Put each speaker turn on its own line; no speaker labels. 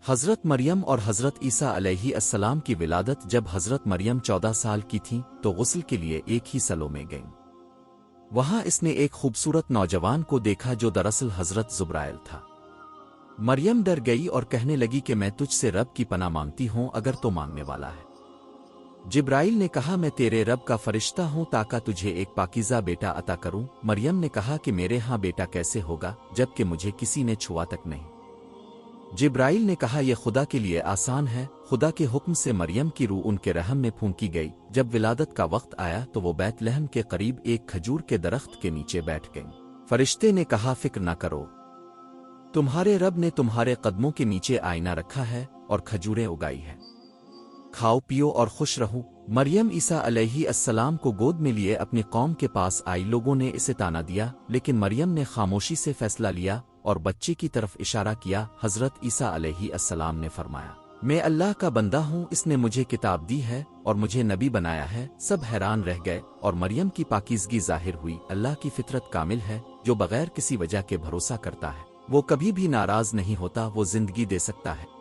حضرت مریم اور حضرت عیسیٰ علیہ السلام کی ولادت۔ جب حضرت مریم 14 سال کی تھیں تو غسل کے لیے ایک ہی سلو میں گئیں۔ وہاں اس نے ایک خوبصورت نوجوان کو دیکھا جو دراصل حضرت جبرائیل تھا۔ مریم ڈر گئی اور کہنے لگی کہ میں تجھ سے رب کی پناہ مانگتی ہوں اگر تو مانگنے والا ہے۔ جبرائیل نے کہا میں تیرے رب کا فرشتہ ہوں تاکہ تجھے ایک پاکیزہ بیٹا عطا کروں۔ مریم نے کہا کہ میرے ہاں بیٹا کیسے ہوگا جبکہ مجھے کسی نے چھوا تک نہیں۔ جبرائیل نے کہا یہ خدا کے لیے آسان ہے۔ خدا کے حکم سے مریم کی روح ان کے رحم میں پھونکی گئی۔ جب ولادت کا وقت آیا تو وہ بیت لحم کے قریب ایک کھجور کے درخت کے نیچے بیٹھ گئیں۔ فرشتے نے کہا فکر نہ کرو، تمہارے رب نے تمہارے قدموں کے نیچے آئینہ رکھا ہے اور کھجوریں اگائی ہے، کھاؤ پیو اور خوش رہو۔ مریم عیسیٰ علیہ السلام کو گود میں لیے اپنی قوم کے پاس آئی۔ لوگوں نے اسے تانا دیا لیکن مریم نے خاموشی سے فیصلہ لیا اور بچے کی طرف اشارہ کیا۔ حضرت عیسیٰ علیہ السلام نے فرمایا میں اللہ کا بندہ ہوں، اس نے مجھے کتاب دی ہے اور مجھے نبی بنایا ہے۔ سب حیران رہ گئے اور مریم کی پاکیزگی ظاہر ہوئی۔ اللہ کی فطرت کامل ہے، جو بغیر کسی وجہ کے بھروسہ کرتا ہے وہ کبھی بھی ناراض نہیں ہوتا، وہ زندگی دے سکتا ہے۔